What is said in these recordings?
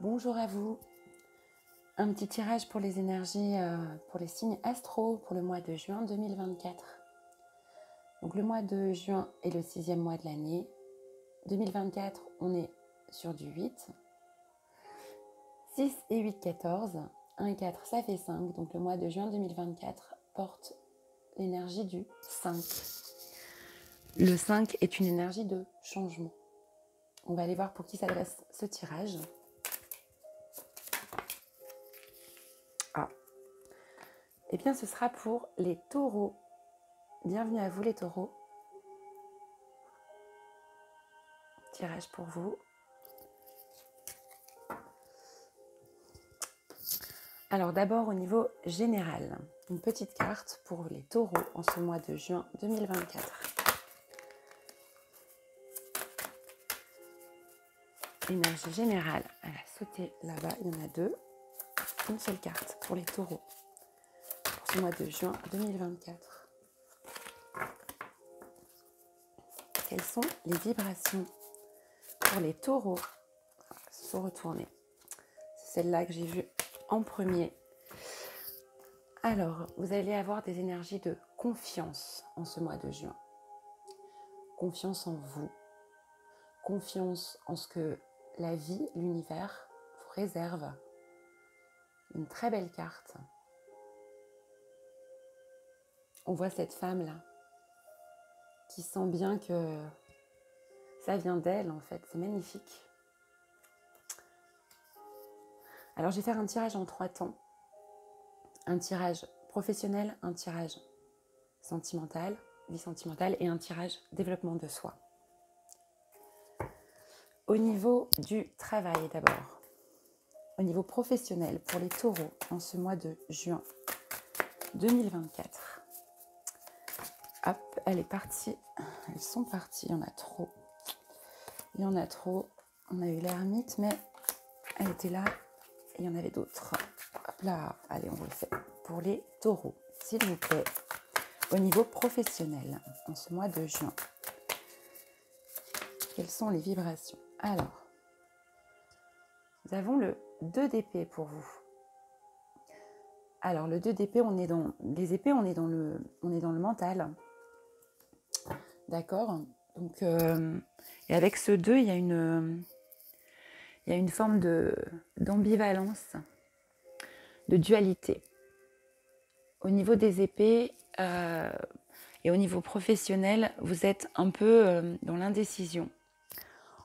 Bonjour à vous. Un petit tirage pour les énergies, pour les signes astro pour le mois de juin 2024. Donc le mois de juin est le 6e mois de l'année. 2024, on est sur du 8. 6 et 8, 14. 1 et 4, ça fait 5. Donc le mois de juin 2024 porte l'énergie du 5. Le 5 est une énergie de changement. On va aller voir pour qui s'adresse ce tirage. Eh bien, ce sera pour les taureaux. Bienvenue à vous les taureaux. Tirage pour vous. Alors d'abord au niveau général, une petite carte pour les taureaux en ce mois de juin 2024. Énergie générale, elle a sauté là-bas, il y en a deux. Une seule carte pour les taureaux pour ce mois de juin 2024. Quelles sont les vibrations pour les taureaux? Il faut retourner. C'est celle-là que j'ai vue en premier. Alors, vous allez avoir des énergies de confiance en ce mois de juin. Confiance en vous. Confiance en ce que la vie, l'univers vous réserve. Une très belle carte. On voit cette femme-là qui sent bien que ça vient d'elle en fait. C'est magnifique. Alors je vais faire un tirage en 3 temps. Un tirage professionnel, un tirage sentimental, vie sentimentale et un tirage développement de soi. Au niveau du travail d'abord. Au niveau professionnel pour les taureaux en ce mois de juin 2024. Hop, elle est partie. Elles sont parties, il y en a trop. Il y en a trop. On a eu l'ermite, mais elle était là. Et il y en avait d'autres. Hop là, allez, on refait. Pour les taureaux, s'il vous plaît. Au niveau professionnel, en ce mois de juin. Quelles sont les vibrations? Alors, nous avons le 2 d'épée pour vous. Alors, le 2 d'épée, on est dans les épées, on est dans le mental. D'accord. Donc, et avec ce 2, il y a une forme d'ambivalence, de dualité. Au niveau des épées et au niveau professionnel, vous êtes un peu dans l'indécision,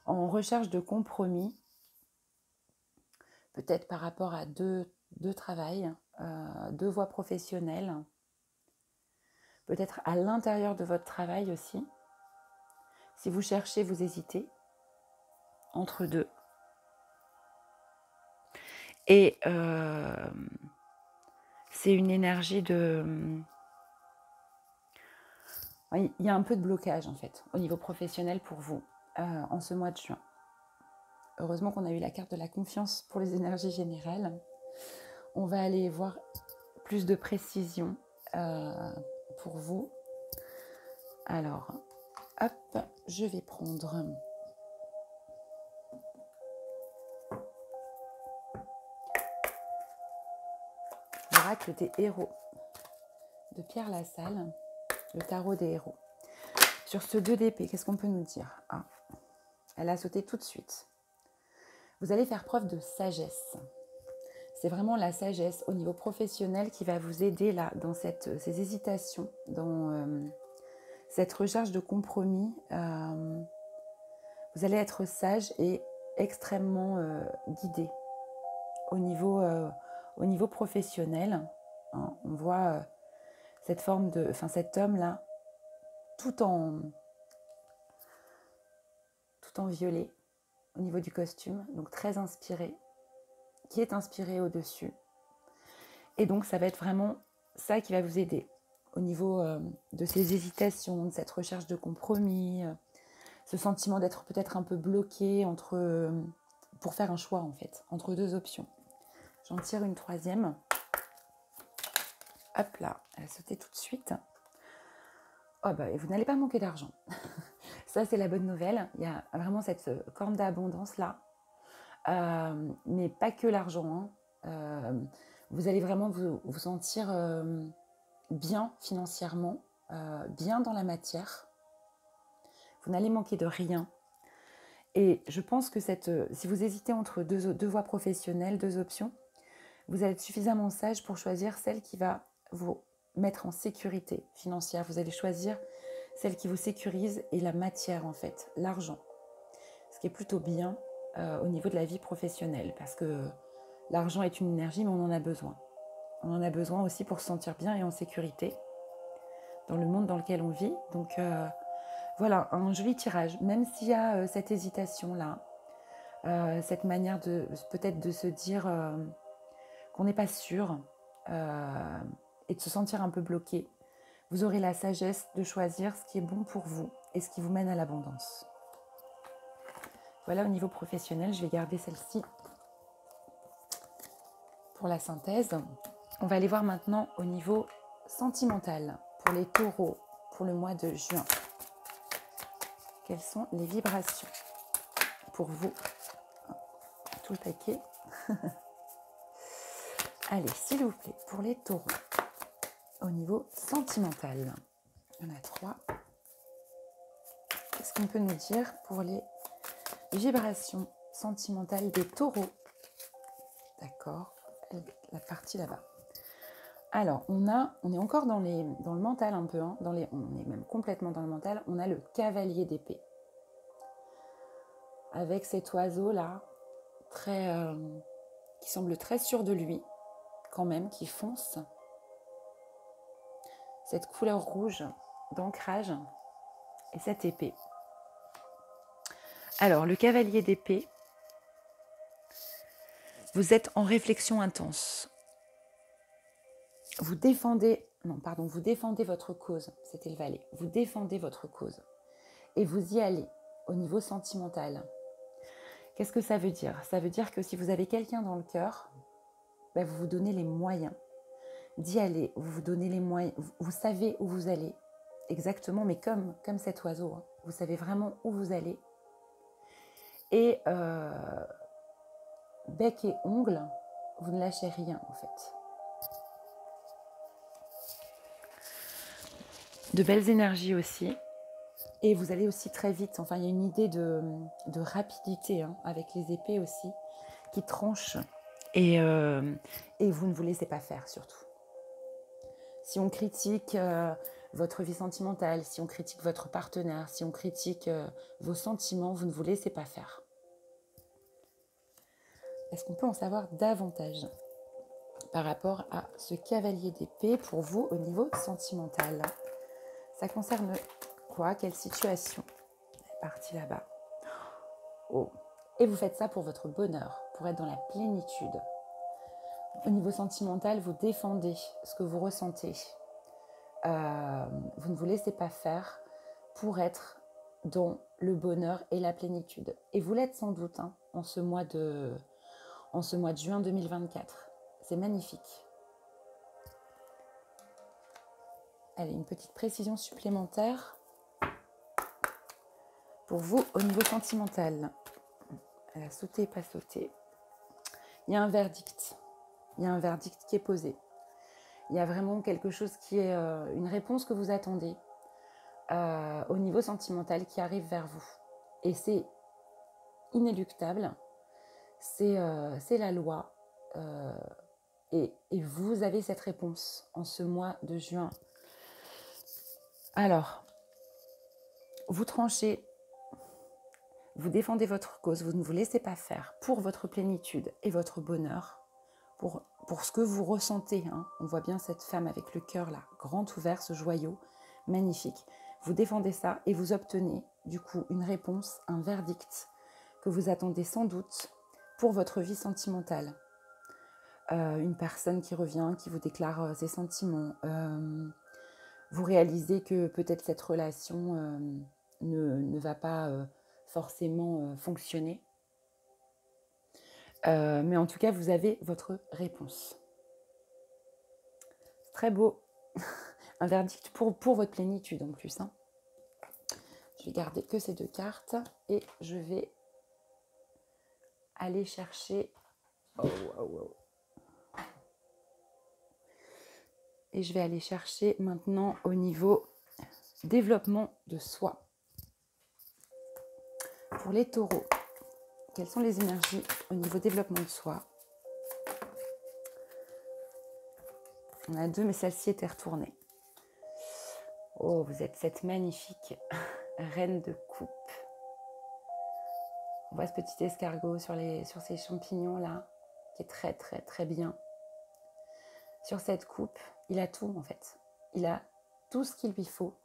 en recherche de compromis, peut-être par rapport à deux travails, 2 voies professionnelles, peut-être à l'intérieur de votre travail aussi. Si vous cherchez, vous hésitez entre deux. Et c'est une énergie de... Il y a un peu de blocage en fait au niveau professionnel pour vous en ce mois de juin. Heureusement qu'on a eu la carte de la confiance pour les énergies générales. On va aller voir plus de précision pour vous. Alors, hop, je vais prendre l'oracle des héros de Pierre Lassalle, le tarot des héros. Sur ce 2 d'épée, qu'est-ce qu'on peut nous dire? Elle a sauté tout de suite. Vous allez faire preuve de sagesse. C'est vraiment la sagesse au niveau professionnel qui va vous aider là, dans ces hésitations, dans cette recherche de compromis. Vous allez être sage et extrêmement guidé au niveau professionnel. Hein, on voit cette forme de, cet homme-là, tout en violet au niveau du costume, donc très inspiré, qui est inspiré au-dessus. Et donc ça va être vraiment ça qui va vous aider au niveau de ces hésitations, de cette recherche de compromis, ce sentiment d'être peut-être un peu bloqué pour faire un choix en fait, entre 2 options. J'en tire une 3e. Hop là, elle a sauté tout de suite. Oh bah, vous n'allez pas manquer d'argent. Ça, c'est la bonne nouvelle. Il y a vraiment cette corne d'abondance là. Mais pas que l'argent. Vous allez vraiment vous sentir bien financièrement, bien dans la matière. Vous n'allez manquer de rien. Et je pense que si vous hésitez entre deux voies professionnelles, deux options, vous allez être suffisamment sage pour choisir celle qui va vous mettre en sécurité financière. Vous allez choisir celle qui vous sécurise et la matière en fait, l'argent. Ce qui est plutôt bien au niveau de la vie professionnelle parce que l'argent est une énergie mais on en a besoin. On en a besoin aussi pour se sentir bien et en sécurité dans le monde dans lequel on vit. Donc voilà, un joli tirage, même s'il y a cette hésitation-là, cette manière peut-être de se dire qu'on n'est pas sûr et de se sentir un peu bloqué. Vous aurez la sagesse de choisir ce qui est bon pour vous et ce qui vous mène à l'abondance. Voilà, au niveau professionnel, je vais garder celle-ci pour la synthèse. On va aller voir maintenant au niveau sentimental pour les taureaux pour le mois de juin. Quelles sont les vibrations pour vous? Tout le paquet. Allez, s'il vous plaît, pour les taureaux, au niveau sentimental, il y en a 3. Qu'est-ce qu'on peut nous dire pour les vibrations sentimentales des taureaux? D'accord, la partie là-bas. Alors, on est encore dans le mental un peu, hein, on est même complètement dans le mental. On a le cavalier d'épée. Avec cet oiseau-là, qui semble très sûr de lui, quand même, qui fonce. Cette couleur rouge d'ancrage et cette épée. Alors, le cavalier d'épée, vous êtes en réflexion intense. Vous défendez votre cause, c'était le valet. Vous défendez votre cause et vous y allez au niveau sentimental. Qu'est-ce que ça veut dire? Ça veut dire que si vous avez quelqu'un dans le cœur, vous vous donnez les moyens d'y aller. Vous vous donnez les moyens. Vous savez où vous allez exactement, mais comme cet oiseau. Hein. Vous savez vraiment où vous allez. Et bec et ongles, vous ne lâchez rien en fait. De belles énergies aussi. Et vous allez aussi très vite. Enfin, il y a une idée de rapidité hein, avec les épées aussi qui tranchent. Et vous ne vous laissez pas faire surtout. Si on critique votre vie sentimentale, si on critique votre partenaire, si on critique vos sentiments, vous ne vous laissez pas faire. Est-ce qu'on peut en savoir davantage par rapport à ce cavalier d'épée pour vous au niveau sentimental? Ça concerne quoi? Quelle situation? Elle est partie là-bas. Oh. Et vous faites ça pour votre bonheur, pour être dans la plénitude. Au niveau sentimental, vous défendez ce que vous ressentez. Vous ne vous laissez pas faire pour être dans le bonheur et la plénitude. Et vous l'êtes sans doute hein, en ce mois de juin 2024. C'est magnifique. Allez, une petite précision supplémentaire pour vous au niveau sentimental. Elle a sauté, pas sauté. Il y a un verdict. Il y a un verdict qui est posé. Il y a vraiment quelque chose qui est une réponse que vous attendez au niveau sentimental qui arrive vers vous. Et c'est inéluctable. C'est la loi. Et vous avez cette réponse en ce mois de juin. Alors, vous tranchez, vous défendez votre cause, vous ne vous laissez pas faire pour votre plénitude et votre bonheur, pour ce que vous ressentez. Hein. On voit bien cette femme avec le cœur là, grand ouvert, ce joyau, magnifique. Vous défendez ça et vous obtenez du coup une réponse, un verdict que vous attendez sans doute pour votre vie sentimentale. Une personne qui revient, qui vous déclare ses sentiments. Vous réalisez que peut-être cette relation ne va pas forcément fonctionner. Mais en tout cas, vous avez votre réponse. C'est très beau. Un verdict pour votre plénitude en plus. Hein. Je vais garder que ces 2 cartes et je vais aller chercher... Et je vais aller chercher maintenant au niveau développement de soi. Pour les taureaux, quelles sont les énergies au niveau développement de soi? On a 2, mais celle-ci était retournée. Oh, vous êtes cette magnifique reine de coupe. On voit ce petit escargot sur ces champignons-là, qui est très, très, très bien. Sur cette coupe, il a tout en fait. Il a tout ce qu'il lui faut.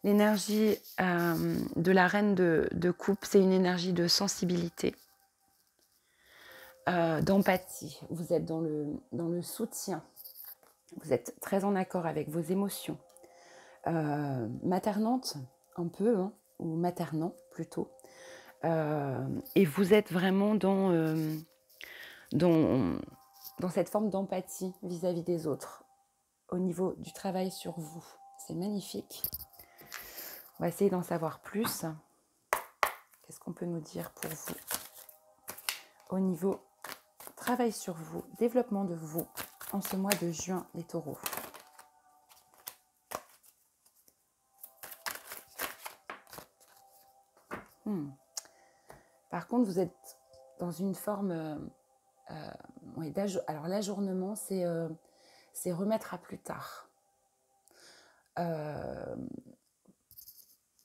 L'énergie de la reine de coupe, c'est une énergie de sensibilité, d'empathie. Vous êtes dans le soutien. Vous êtes très en accord avec vos émotions. Maternante, un peu, hein, ou maternant plutôt. Et vous êtes vraiment dans cette forme d'empathie vis-à-vis des autres, au niveau du travail sur vous. C'est magnifique. On va essayer d'en savoir plus. Qu'est-ce qu'on peut nous dire pour vous au niveau travail sur vous, développement de vous en ce mois de juin, les taureaux? Par contre, vous êtes dans une forme... oui, alors l'ajournement, c'est remettre à plus tard.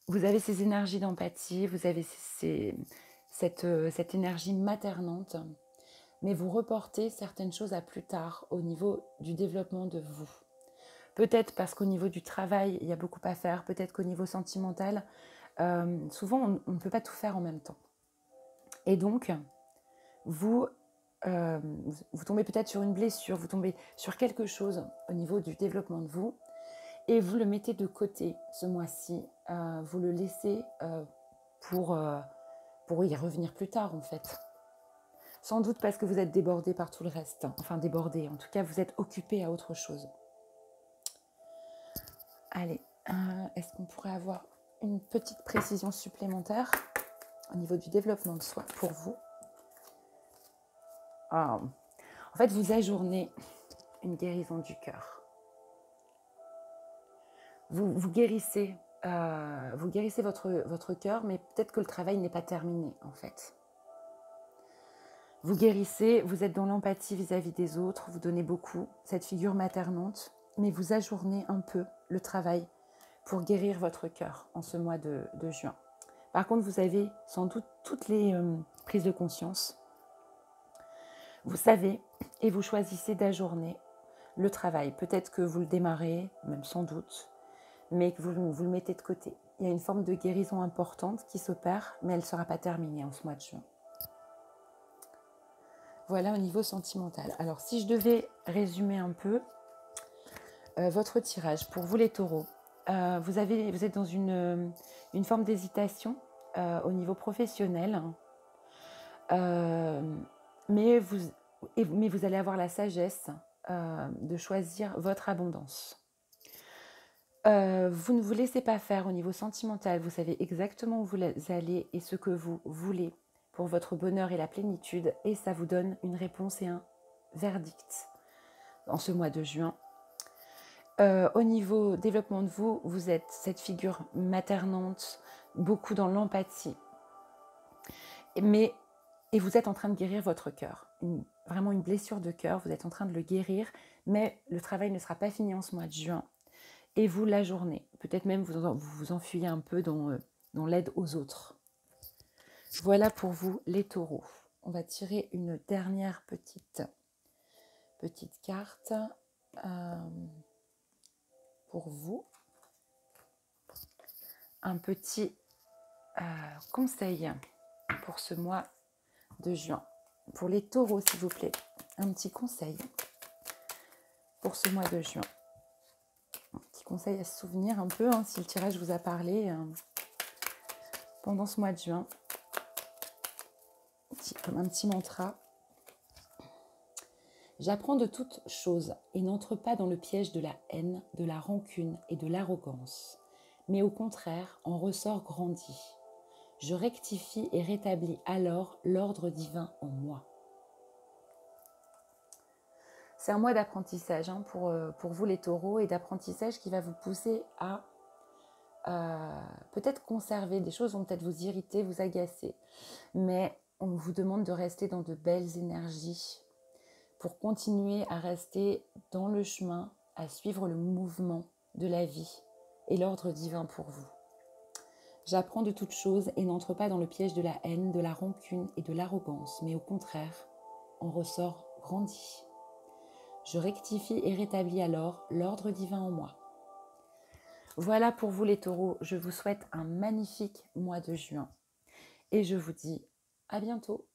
Vous avez ces énergies d'empathie, vous avez cette énergie maternante, mais vous reportez certaines choses à plus tard au niveau du développement de vous. Peut-être parce qu'au niveau du travail, il y a beaucoup à faire, peut-être qu'au niveau sentimental, souvent on ne peut pas tout faire en même temps. Et donc, vous tombez peut-être sur une blessure, vous tombez sur quelque chose au niveau du développement de vous, et vous le mettez de côté ce mois-ci, vous le laissez pour y revenir plus tard en fait. Sans doute parce que vous êtes débordé par tout le reste, enfin débordé, en tout cas vous êtes occupé à autre chose. Allez, est-ce qu'on pourrait avoir une petite précision supplémentaire au niveau du développement de soi pour vous? En fait, vous ajournez une guérison du cœur. Vous guérissez votre cœur, mais peut-être que le travail n'est pas terminé, en fait. Vous guérissez, vous êtes dans l'empathie vis-à-vis des autres, vous donnez beaucoup, cette figure maternante, mais vous ajournez un peu le travail pour guérir votre cœur en ce mois de juin. Par contre, vous avez sans doute toutes les prises de conscience. Vous savez et vous choisissez d'ajourner le travail. Peut-être que vous le démarrez, même sans doute, mais que vous le mettez de côté. Il y a une forme de guérison importante qui s'opère, mais elle ne sera pas terminée en ce mois de juin. Voilà au niveau sentimental. Alors, si je devais résumer un peu votre tirage, pour vous les taureaux, vous êtes dans une forme d'hésitation au niveau professionnel, mais vous allez avoir la sagesse de choisir votre abondance. Vous ne vous laissez pas faire au niveau sentimental, vous savez exactement où vous allez et ce que vous voulez pour votre bonheur et la plénitude, et ça vous donne une réponse et un verdict en ce mois de juin. Au niveau développement de vous, vous êtes cette figure maternante, beaucoup dans l'empathie, et vous êtes en train de guérir votre cœur, vraiment une blessure de cœur, vous êtes en train de le guérir, mais le travail ne sera pas fini en ce mois de juin. Et vous l'ajournez. Peut-être même vous enfuyez un peu dans l'aide aux autres. Voilà pour vous les taureaux. On va tirer une dernière petite carte pour vous. Un petit conseil pour ce mois de juin. Pour les taureaux, s'il vous plaît. Un petit conseil pour ce mois de juin. Conseil à se souvenir un peu, si le tirage vous a parlé pendant ce mois de juin, comme un petit mantra. J'apprends de toutes choses et n'entre pas dans le piège de la haine, de la rancune et de l'arrogance, mais au contraire en ressort grandi. Je rectifie et rétablis alors l'ordre divin en moi. C'est un mois d'apprentissage pour vous les taureaux, et d'apprentissage qui va vous pousser à peut-être conserver. Des choses vont peut-être vous irriter, vous agacer, mais on vous demande de rester dans de belles énergies pour continuer à rester dans le chemin, à suivre le mouvement de la vie et l'ordre divin pour vous. J'apprends de toutes choses et n'entre pas dans le piège de la haine, de la rancune et de l'arrogance, mais au contraire, en ressort grandi. Je rectifie et rétablis alors l'ordre divin en moi. Voilà pour vous les taureaux, je vous souhaite un magnifique mois de juin et je vous dis à bientôt.